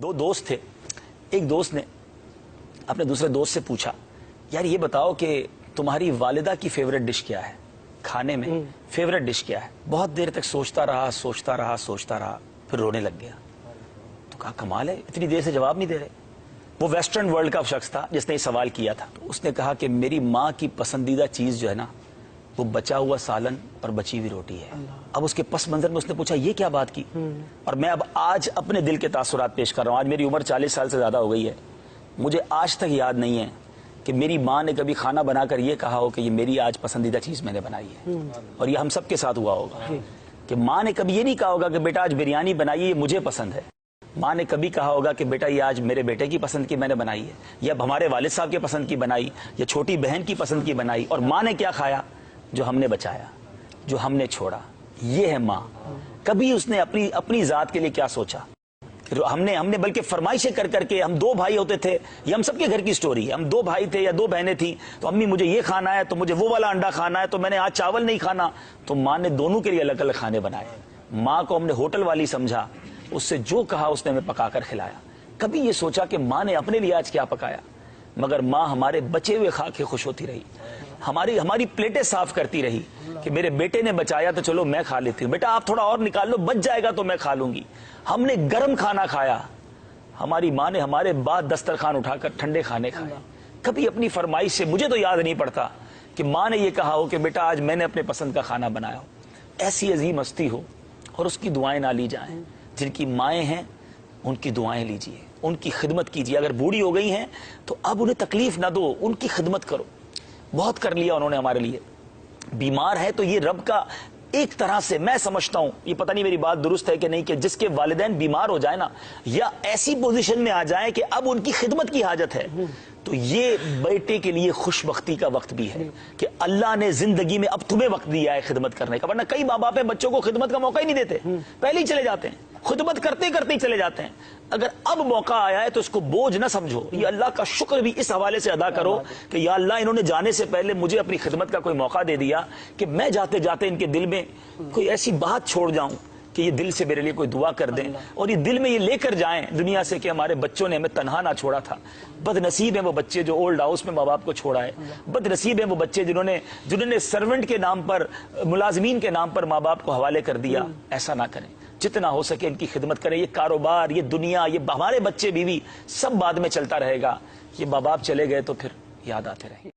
दो दोस्त थे। एक दोस्त ने अपने दूसरे दोस्त से पूछा, यार ये बताओ कि तुम्हारी वालिदा की फेवरेट डिश क्या है, खाने में फेवरेट डिश क्या है। बहुत देर तक सोचता रहा, फिर रोने लग गया। तो कहा कमाल है, इतनी देर से जवाब नहीं दे रहे। वो वेस्टर्न वर्ल्ड का शख्स था जिसने ये सवाल किया था। तो उसने कहा कि मेरी माँ की पसंदीदा चीज जो है ना, वो बचा हुआ सालन और बची हुई रोटी है। अब उसके पस मंजर में उसने पूछा ये क्या बात की। और मैं अब आज अपने दिल के तासुरात पेश कर रहा हूँ। आज मेरी उम्र 40 साल से ज्यादा हो गई है, मुझे आज तक याद नहीं है कि मेरी माँ ने कभी खाना बनाकर ये कहा हो कि ये मेरी आज पसंदीदा चीज मैंने बनाई है। और ये हम सबके साथ हुआ होगा कि माँ ने कभी ये नहीं कहा होगा कि बेटा आज बिरयानी बनाई है, ये मुझे पसंद है। माँ ने कभी कहा होगा कि बेटा ये आज मेरे बेटे की पसंद की मैंने बनाई है, या हमारे वालिद साहब के पसंद की बनाई, या छोटी बहन की पसंद की बनाई। और माँ ने क्या खाया? जो हमने बचाया, जो हमने छोड़ा। ये है माँ। कभी उसने अपनी जात के लिए क्या सोचा? हमने बल्कि फरमाइशें कर करके, हम दो भाई होते थे, ये हम सबके घर की स्टोरी है। हम दो भाई थे या दो बहनें थी, तो अम्मी मुझे ये खाना है, तो मुझे वो वाला अंडा खाना है, तो मैंने आज चावल नहीं खाना। तो माँ ने दोनों के लिए अलग अलग खाने बनाए। माँ को हमने होटल वाली समझा, उससे जो कहा उसने हमें पकाकर खिलाया। कभी ये सोचा कि माँ ने अपने लिए आज क्या पकाया? मगर माँ हमारे बचे हुए खा के खुश होती रही, हमारी प्लेटें साफ करती रही कि मेरे बेटे ने बचाया तो चलो मैं खा लेती हूँ, बेटा आप थोड़ा और निकाल लो, बच जाएगा तो मैं खा लूंगी। हमने गर्म खाना खाया, हमारी माँ ने हमारे बाद दस्तरखान उठाकर ठंडे खाने खाए। कभी अपनी फरमाइश से, मुझे तो याद नहीं पड़ता कि माँ ने यह कहा हो कि बेटा आज मैंने अपने पसंद का खाना बनाया हो। ऐसी अजीम हस्ती हो और उसकी दुआएं ना ली जाएं। जिनकी माएँ हैं उनकी दुआएं लीजिए, उनकी खिदमत कीजिए। अगर बूढ़ी हो गई हैं तो अब उन्हें तकलीफ ना दो, उनकी खिदमत करो। बहुत कर लिया उन्होंने हमारे लिए। बीमार है तो ये रब का एक तरह से, मैं समझता हूं, ये पता नहीं मेरी बात दुरुस्त है कि नहीं, कि जिसके वालिदैन बीमार हो जाए ना, या ऐसी पोजीशन में आ जाए कि अब उनकी खिदमत की हाजत है, तो ये बेटे के लिए खुशबख्ती का वक्त भी है कि अल्लाह ने जिंदगी में अब तुम्हें वक्त दिया है खिदमत करने का। वरना कई माँ बाप बच्चों को खिदमत का मौका ही नहीं देते, पहले ही चले जाते हैं, खुदमत करते करते ही चले जाते हैं। अगर अब मौका आया है तो इसको बोझ न समझो, ये अल्लाह का शुक्र भी इस हवाले से अदा करो कि या अल्लाह इन्होंने जाने से पहले मुझे अपनी खिदमत का कोई मौका दे दिया कि मैं जाते जाते इनके दिल में कोई ऐसी बात छोड़ जाऊं कि ये दिल से मेरे लिए कोई दुआ कर दें, और ये दिल में ये लेकर जाएं दुनिया से कि हमारे बच्चों ने हमें तन्हा ना छोड़ा था। बदनसीब है वो बच्चे जो ओल्ड हाउस में माँ बाप को छोड़ा है। बदनसीब है वो बच्चे जिन्होंने सर्वेंट के नाम पर, मुलाजमीन के नाम पर माँ बाप को हवाले कर दिया। ऐसा ना करें, जितना हो सके इनकी खिदमत करें। ये कारोबार, ये दुनिया, ये हमारे बच्चे बीवी सब बाद में चलता रहेगा। ये माँ बाप चले गए तो फिर याद आते रहे।